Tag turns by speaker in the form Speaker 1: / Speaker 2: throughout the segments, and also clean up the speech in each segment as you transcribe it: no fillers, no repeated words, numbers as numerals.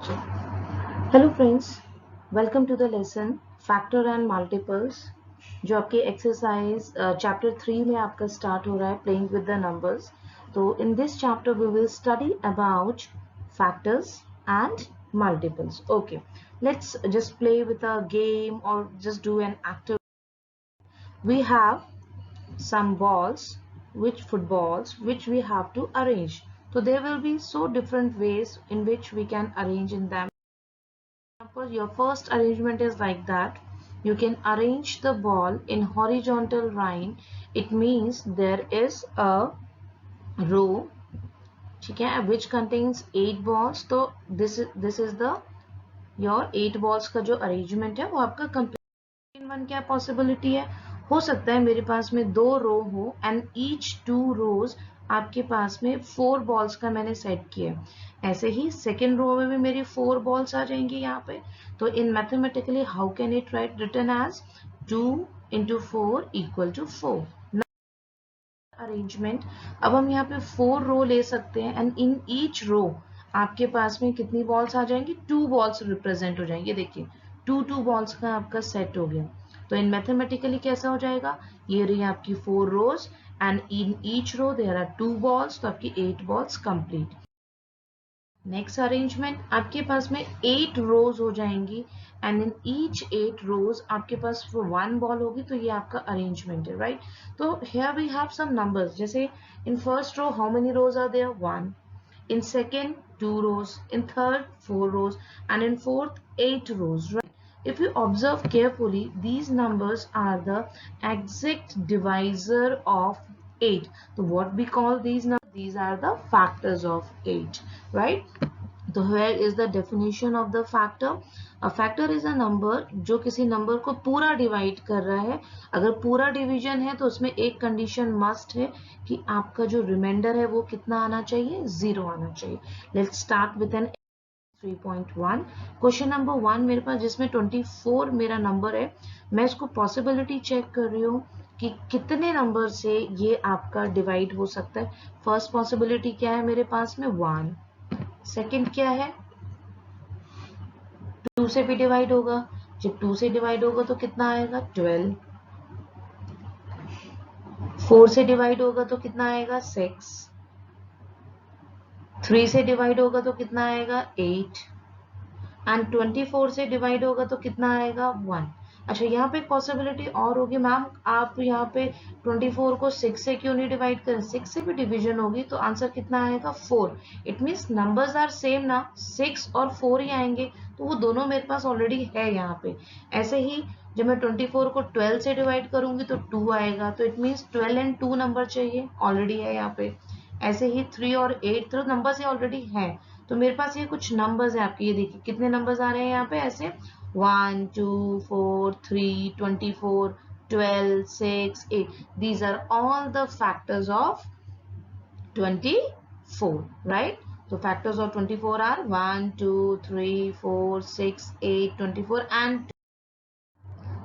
Speaker 1: Hello friends, welcome to the lesson factor and multiples जो आपके exercise chapter 3 में आपका स्टार्ट हो रहा है प्लेइंग विद द नंबर्स। तो in this chapter we will study about factors and multiples. Okay, let's just play with a game और just do an activity. We have some balls, which footballs, which we have to arrange. So there will be so different ways in which we can arrange in them. Your first arrangement is like that. You can arrange the ball in horizontal line. It means there is a row, ठीक है, which contains 8 balls. तो this is the your 8 balls का जो arrangement है वो आपका complete. One क्या possibility है, हो सकता है मेरे पास में 2 रो हो एंड ईच 2 रोज आपके पास में 4 बॉल्स का मैंने सेट किया. ऐसे ही सेकेंड रो में भी मेरी 4 बॉल्स आ जाएंगी यहाँ पे. तो in mathematically how can it write written as 2 into 4 equal to 4. Arrangement, अब हम यहाँ पे 4 रो ले सकते हैं एंड इन ईच रो आपके पास में कितनी बॉल्स आ जाएंगी, 2 बॉल्स रिप्रेजेंट हो जाएंगे. देखिए 2 बॉल्स का आपका सेट हो गया. तो इन मैथमेटिकली कैसा हो जाएगा, ये रही आपकी 4 rows and in each row there are 2 balls, तो आपकी 8 बॉल्स कंप्लीट. नेक्स्ट अरेंजमेंट, आपके पास में 8 रोज हो जाएंगी एंड इन ईच 8 रोज आपके पास 1 बॉल होगी. तो ये आपका अरेंजमेंट है, राइट. तो here we have some numbers, जैसे in first row how many rows are there, 1. In second, 2 rows. In third, 4 rows. And in fourth, 8 rows. Right? If you observe carefully, these numbers are the exact divisor of 8. So what we call these numbers? These are the factors of 8. Right? So here is the definition of the factor. A factor is a number जो किसी number को पूरा divide कर रहा है. अगर पूरा division है तो उसमें एक कंडीशन मस्ट है कि आपका जो रिमाइंडर है वो कितना आना चाहिए, 0 आना चाहिए. Let's start with an 3.1. Question number 1 मेरे पास, जिसमें 24 मेरा नंबर है. मैं इसको पॉसिबिलिटी चेक कर रही हूँ कि कितने नंबर से ये आपका डिवाइड हो सकता है. फर्स्ट पॉसिबिलिटी क्या है मेरे पास में, 1. सेकंड क्या है, 2 से भी डिवाइड होगा. जब 2 से डिवाइड होगा तो कितना आएगा, 12. 4 से डिवाइड होगा तो कितना आएगा, 6. 3 से डिवाइड होगा तो कितना आएगा, 8. एंड 24 से डिवाइड होगा तो कितना आएगा, 1. अच्छा, यहाँ पे एक पॉसिबिलिटी और होगी, मैम आप यहाँ पे 24 को 6 से क्यों नहीं डिवाइड करें, 6 से भी डिवीजन होगी तो आंसर कितना आएगा, 4. It means numbers are same ना, 6 और 4 ही आएंगे, तो वो दोनों मेरे पास ऑलरेडी है यहाँ पे. ऐसे ही जब मैं 24 को 12 से डिवाइड करूंगी तो 2 आएगा, तो इट मीन्स 12 एंड 2 नंबर चाहिए, ऑलरेडी है यहाँ पे. ऐसे ही 3 और 8 तो नंबर्स ही ऑलरेडी है. तो मेरे पास ये कुछ नंबर्स है आपके, ये देखिए कितने नंबर्स आ रहे हैं यहाँ पे ऐसे, 1 2 4 3 24 12 6 8. These are all the factors of 24, right? So factors of 24 are 1 2 3 4 6 8 24 and 2.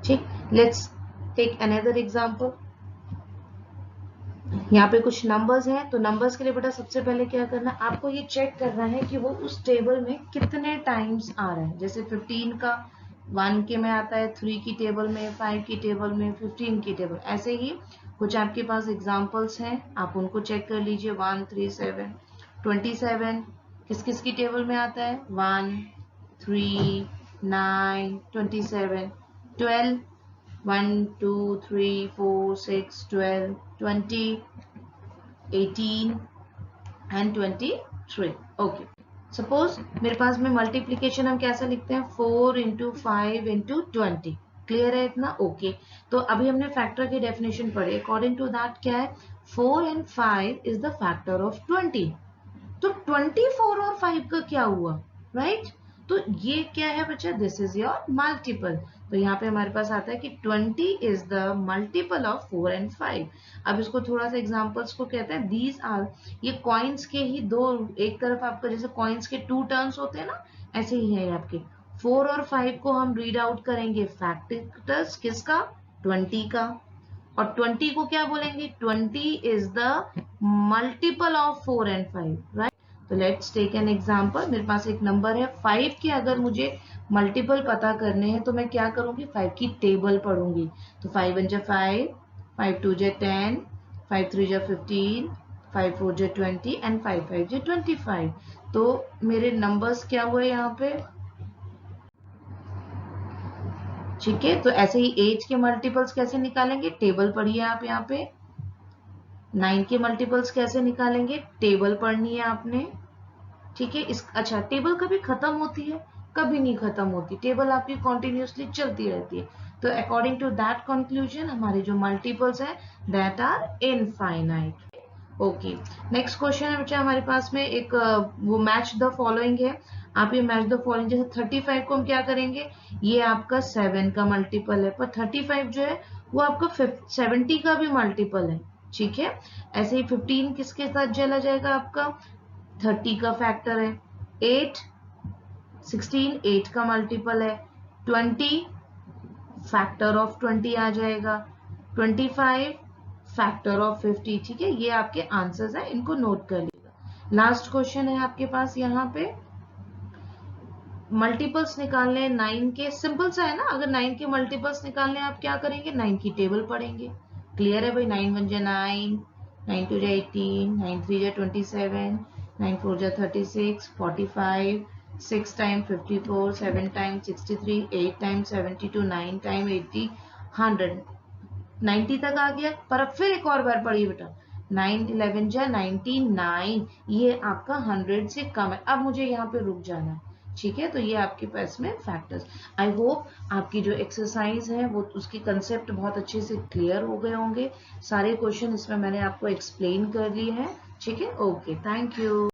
Speaker 1: ठीक, let's take another example. यहाँ पे कुछ नंबर्स हैं, तो नंबर्स के लिए बेटा सबसे पहले क्या करना है, आपको ये चेक करना है कि वो उस टेबल में कितने टाइम्स आ रहा है. जैसे 15 का 1 के में आता है, 3 की टेबल में, 5 की टेबल में, 15 की टेबल. ऐसे ही कुछ आपके पास एग्जांपल्स हैं, आप उनको चेक कर लीजिए. 1 3 7 27 किस किस की टेबल में आता है, 1 3 9 27 12 1 2 3 4 6 12 20 18 एंड 23. ओके, सपोज मेरे पास में मल्टीप्लीकेशन हम कैसे लिखते हैं, 4 इंटू 5 इंटू 20. क्लियर है इतना, ओके. तो अभी हमने फैक्टर की डेफिनेशन पढ़ी. अकॉर्डिंग टू दैट क्या है, 4 and 5 is the factor of 20. तो 24 और 5 का क्या हुआ, राइट? तो ये क्या है बच्चा, दिस इज योर मल्टीपल. तो यहाँ पे हमारे पास आता है कि 20 is the multiple of 4 and 5. अब इसको थोड़ा सा एग्जांपल्स को कहते हैं, दीज आर, ये कॉइन्स के ही दो, एक तरफ आपका जैसे कॉइन्स के 2 टर्न्स होते हैं ना, ऐसे ही है आपके. 4 और 5 को हम रीड आउट करेंगे फैक्टर्स किसका, 20 का. और 20 को क्या बोलेंगे, 20 is the multiple of 4 and 5, right. तो लेट्स टेक एन एग्जांपल। मेरे पास एक नंबर है 5 के, अगर मुझे मल्टीपल पता करने हैं तो मैं क्या करूंगी, 5 की टेबल पढ़ूंगी। तो 5 1 जा 5, 5 2 जा 10, 5 3 जा 15, 5 4 जा 20 एंड 5 5 जा 25। तो मेरे नंबर्स क्या हुए यहाँ पे, ठीक है। तो ऐसे ही 8 के मल्टीपल्स कैसे निकालेंगे, टेबल पढ़िए आप यहाँ पे। 9 के मल्टीपल्स कैसे निकालेंगे, टेबल पढ़नी है आपने, ठीक है। इस अच्छा, टेबल कभी खत्म होती है, कभी नहीं खत्म होती, टेबल आपकी कॉन्टिन्यूसली चलती रहती है। तो अकॉर्डिंग टू दैट कंक्लूजन हमारे जो मल्टीपल्स हैं that are infinite. Okay, next question है बच्चा हमारे पास में एक वो मैच द फॉलोइंग है। आप ये मैच द फॉलोइंग, जैसे 35 को हम क्या करेंगे, ये आपका 7 का मल्टीपल है, पर 35 जो है वो आपका 70 का भी मल्टीपल है, ठीक है। ऐसे ही 15 किसके साथ चला जाएगा, आपका 30 का फैक्टर है। 8 16 8 का मल्टीपल है। 20 फैक्टर ऑफ 20 आ जाएगा। 25 फैक्टर ऑफ 50, ठीक है। ये आपके आंसर्स हैं, इनको नोट कर लीजिएगा। लास्ट क्वेश्चन है आपके पास यहाँ पे, मल्टीपल्स निकालने हैं 9 के, सिंपल सा है ना। अगर 9 के मल्टीपल्स निकालने हैं आप क्या करेंगे, 9 की टेबल पढ़ेंगे। क्लियर है भाई, 9 1 जा 9, 9 2 जा 18, 9 3 जा 27, 9 4 जा 36, 45, 6 टाइम 54, 7 टाइम 63, 8 टाइम 72, 9 टाइम 80, 100, 90 तक आ गया। पर अब फिर एक और बार पढ़िए बेटा, 9 11 जा 99, ये आपका 100 से कम है। अब मुझे यहाँ पे रुक जाना है, ठीक है। तो ये आपके पास में फैक्टर्स। आई होप आपकी जो एक्सरसाइज है वो उसकी कंसेप्ट बहुत अच्छे से क्लियर हो गए होंगे। सारे क्वेश्चन इसमें मैंने आपको एक्सप्लेन कर लिए हैं, ठीक है। Okay, thank you.